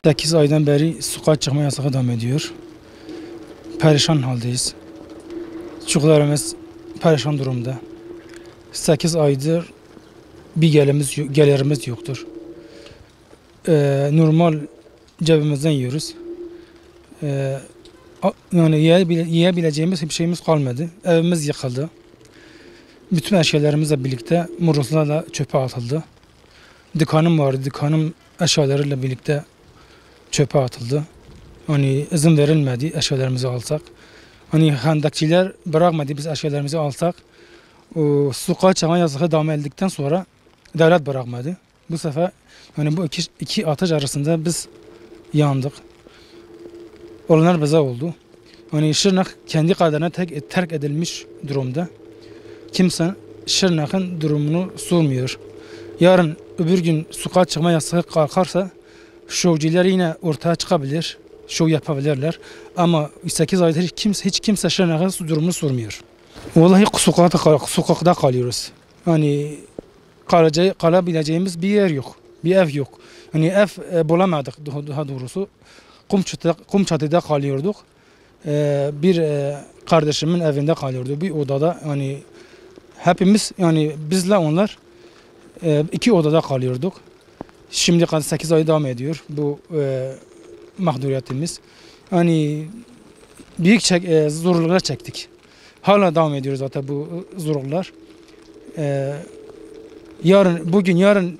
8 aydan beri sokağa çıkma yasağı devam ediyor. Perişan haldeyiz. Çocuklarımız perişan durumda. 8 aydır bir gelirimiz yoktur. Normal cebimizden yiyoruz. Yani yiyebileceğimiz hiçbir şeyimiz kalmadı. Evimiz yıkıldı. Bütün eşyalarımızla birlikte morozlarla çöpe atıldı. Dükkanım vardı. Dükkanım eşyalarıyla birlikte çöpe atıldı. Hani izin verilmedi eşyalarımızı alsak. Hani hendekçiler bırakmadı biz eşyalarımızı alsak. O sokağa çıkma yasağı devam edildikten sonra devlet bırakmadı. Bu sefer yani bu iki ateş arasında biz yandık. Olanlar bize oldu. Hani Şırnak kendi kaderine terk edilmiş durumda. Kimse Şırnak'ın durumunu sormuyor. Yarın öbür gün sokağa çıkma yasağı kalkarsa şovcular yine ortaya çıkabilir. Şov yapabilirler. Ama 8 aydır hiç kimse Şırnak'ın durumunu sormuyor. Vallahi sokakta kalıyoruz. Yani kalabileceğimiz bir yer yok. Bir ev yok. Yani ev bulamadık daha doğrusu. Kumçatı'da kalıyorduk. Bir kardeşimin evinde kalıyordu. Bir odada yani hepimiz yani bizle onlar iki odada kalıyorduk. Şimdi kadar 8 ay devam ediyor bu mağduriyetimiz. Yani büyük zorluklar çektik. Hala devam ediyoruz zaten bu zorluklar. Yarın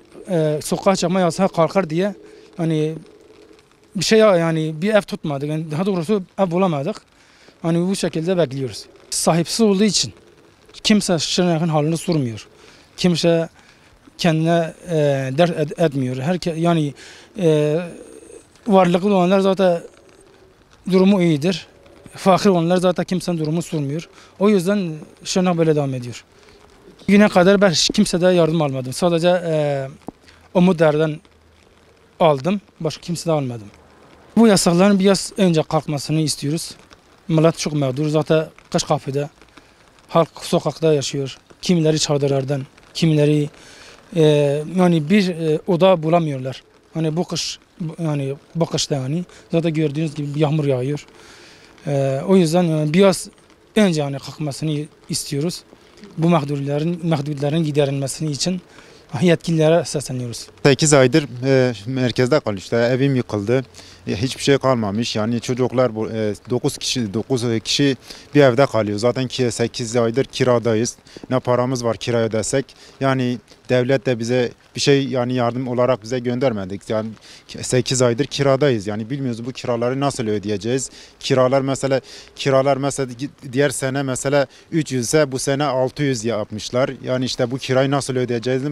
sokağa çıkma yasağı kalkar diye hani bir şey yani bir ev tutmadık. Yani daha doğrusu ev bulamadık. Hani bu şekilde bekliyoruz. Sahipsiz olduğu için kimse Şırnak'ın halini sormuyor. Kimse kendine dert etmiyor. Herkes yani varlıklı olanlar zaten durumu iyidir. Fakir olanlar zaten kimsenin durumu sormuyor. O yüzden Şırnak böyle devam ediyor. Güne kadar ben kimseden yardım almadım. Sadece Umut Der'den aldım. Başka kimseden almadım. Bu yasakların biraz önce kalkmasını istiyoruz. Millet çok mağdur. Zaten kış kapıda. Halk sokakta yaşıyor. Kimileri çadırlardan, kimileri yani bir oda bulamıyorlar. Hani bu kışta yani zaten gördüğünüz gibi yağmur yağıyor. O yüzden yani biraz önce yani kalkmasını istiyoruz. Bu mağdurların giderilmesini için yetkililere sesleniyoruz. 8 aydır merkezde kalıyor işte evim yıkıldı. Hiçbir şey kalmamış. Yani çocuklar 9 kişi bir evde kalıyor. Zaten 8 aydır kiradayız. Ne paramız var kira ödesek. Yani devlet de bize bir şey yani yardım olarak bize göndermedik. Yani 8 aydır kiradayız. Yani bilmiyoruz bu kiraları nasıl ödeyeceğiz. Kiralar mesela diğer sene mesela 300 ise bu sene 600 yapmışlar. Yani işte bu kirayı nasıl ödeyeceğiz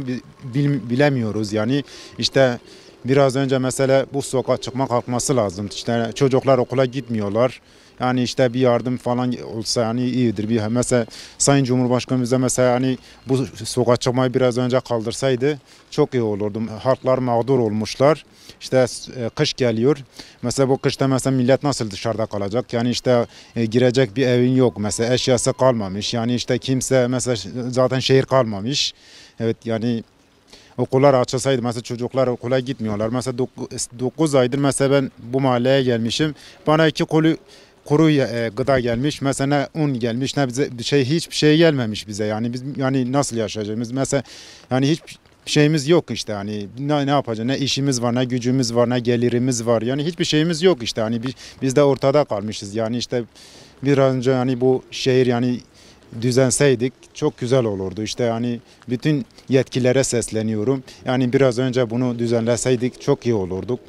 bilemiyoruz. Yani işte biraz önce mesela bu sokağa çıkma kalkması lazım. İşte çocuklar okula gitmiyorlar. Yani işte bir yardım falan olsa yani iyidir. Mesela Sayın Cumhurbaşkanımız da mesela hani bu sokağa çıkmayı biraz önce kaldırsaydı çok iyi olurdu. Halklar mağdur olmuşlar. İşte kış geliyor. Mesela bu kışta mesela millet nasıl dışarıda kalacak? Yani işte girecek bir evin yok. Mesela eşyası kalmamış. Yani işte kimse mesela zaten şehir kalmamış. Evet yani okullar açılsaydı mesela çocuklar okula gitmiyorlar. Mesela 9 aydır mesela ben bu mahalleye gelmişim. Bana 2 kuru gıda gelmiş. Mesela ne un gelmiş ne bize hiçbir şey gelmemiş bize. Yani biz yani nasıl yaşayacağımız mesela yani hiçbir şeyimiz yok işte hani ne yapacağız? Ne işimiz var, ne gücümüz var, ne gelirimiz var. Yani hiçbir şeyimiz yok işte. Hani biz de ortada kalmışız. Yani işte bir an önce hani bu şehir yani düzenseydik çok güzel olurdu. İşte yani bütün yetkililere sesleniyorum. Yani biraz önce bunu düzenleseydik çok iyi olurduk.